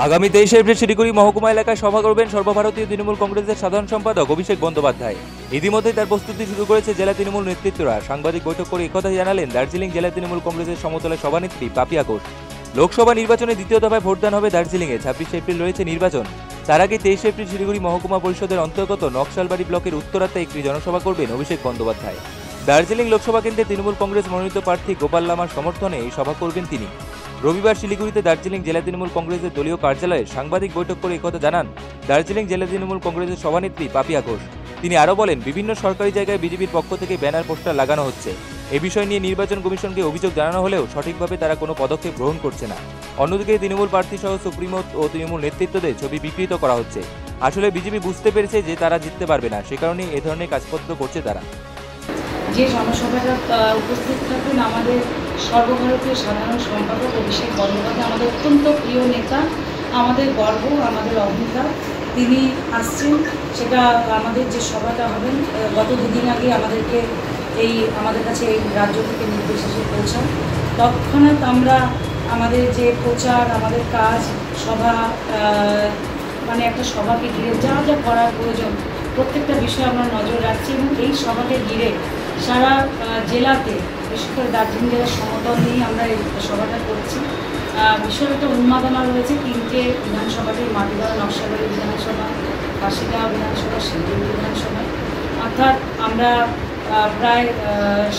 আগামী 23 এপ্রিল শিলিগুড়ি মহকুমা এলাকায় সভা করবেন সর্বভারতীয় তৃণমূল কংগ্রেসের সাধারণ সম্পাদক অভিষেক বন্দ্যোপাধ্যায়। ইতিমধ্যেই তার প্রস্তুতি শুরু করেছে জেলা তৃণমূল নেতৃত্বরা। সাংবাদিক বৈঠক করে একথাই জানালেন দার্জিলিং জেলা তৃণমূল কংগ্রেসের সমতলে সভানেত্রী পাপিয়া ঘোষ। লোকসভা নির্বাচনে দ্বিতীয় দফায় ভোটদান হবে দার্জিলিংয়ে। 26 এপ্রিল রয়েছে নির্বাচন। তার আগে 23 এপ্রিল শিলিগুড়ি মহকুমা পরিষদের অন্তর্গত নকশালবাড়ি ব্লকের উত্তরাতে একটি জনসভা করবেন অভিষেক বন্দ্যোপাধ্যায়। দার্জিলিং লোকসভা কেন্দ্রে তৃণমূল কংগ্রেস মনোনীত প্রার্থী গোপাল লামার সমর্থনে এই সভা করবেন তিনি। রবিবার শিলিগুড়িতে দার্জিলিং জেলা তৃণমূল কংগ্রেসের দলীয় কার্যালয়ে সাংবাদিক বৈঠক করে একথা জানান দার্জিলিং জেলা তৃণমূল কংগ্রেসের সভানেত্রী পাপিয়া ঘোষ। তিনি আরও বলেন, বিভিন্ন সরকারি জায়গায় বিজেপির পক্ষ থেকে ব্যানার পোস্টার লাগানো হচ্ছে। এ বিষয় নিয়ে নির্বাচন কমিশনকে অভিযোগ জানানো হলেও সঠিকভাবে তারা কোনো পদক্ষেপ গ্রহণ করছে না। অন্যদিকে তৃণমূল প্রার্থী সহ সুপ্রিমো ও তৃণমূল নেতৃত্বদের ছবি বিকৃত করা হচ্ছে। আসলে বিজেপি বুঝতে পেরেছে যে তারা জিততে পারবে না, সে কারণেই এ ধরনের কাজপত্র করছে তারা। যে জনসভাটা উপস্থিত থাকবেন আমাদের সর্বভারতীয় সাধারণ সম্পাদক অভিষেক বন্দ্যোপাধ্যায়, আমাদের অত্যন্ত প্রিয় নেতা, আমাদের গর্ব, আমাদের অহংকার। তিনি আসছেন। সেটা আমাদের যে সভাটা হবেন, গত দুদিন আগে আমাদের কাছে এই রাজ্য থেকে নির্দেশ এসে পৌঁছান। তৎক্ষণাৎ আমরা আমাদের যে প্রচার, আমাদের কাজ, সভা মানে একটা সভাকে ঘিরে যা যা করার প্রয়োজন প্রত্যেকটা বিষয়ে আমরা নজর রাখছি এবং এই সভাকে ঘিরে সারা জেলাতে, বিশেষ করে দার্জিলিং জেলার সমতল নিয়ে আমরা এই সভাটা করছি। ভীষণ একটা উন্মাদনা রয়েছে তিনটে বিধানসভাতেই, মাটিগাঁও নকশালবাড়ি বিধানসভা, কাশিগাঁও বিধানসভা, শিলিগুড়ি বিধানসভা। অর্থাৎ আমরা প্রায়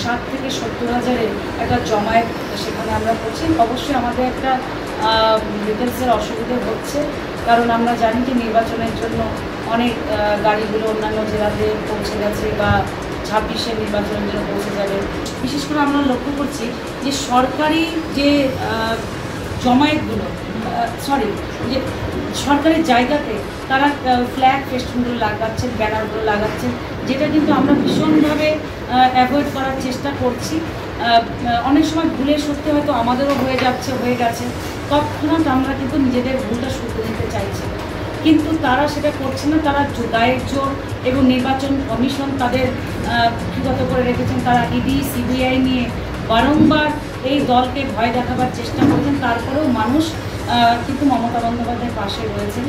60 থেকে 70 হাজারের একটা জমায়েত সেখানে আমরা করছি। অবশ্যই আমাদের একটা ডিটেলসের অসুবিধা হচ্ছে, কারণ আমরা জানি যে নির্বাচনের জন্য অনেক গাড়িগুলো অন্যান্য জেলাতে পৌঁছে গেছে বা 26-এর নির্বাচনের জন্য পৌঁছে যাবে। বিশেষ করে আমরা লক্ষ্য করছি যে সরকারি যে জমায়েতগুলো যে সরকারি জায়গাতে তারা ফ্ল্যাগ ফেস্টুনগুলো লাগাচ্ছেন, ব্যানারগুলো লাগাচ্ছেন, যেটা কিন্তু আমরা ভীষণভাবে অ্যাভয়েড করার চেষ্টা করছি। অনেক সময় ভুলে সত্যি হয়তো আমাদেরও হয়ে গেছে, তৎক্ষণাৎ আমরা কিন্তু নিজেদের ভুলটা শুধরে নিতে চাইছি, কিন্তু তারা সেটা করছে না। তারা গায়ের জোর এবং নির্বাচন কমিশন তাদের ব্যক্তিগত করে রেখেছেন। তারা ইডি সিবিআই নিয়ে বারংবার এই দলকে ভয় দেখাবার চেষ্টা করেছেন। তারপরেও মানুষ কিন্তু মমতা বন্দ্যোপাধ্যায়ের পাশে রয়েছেন।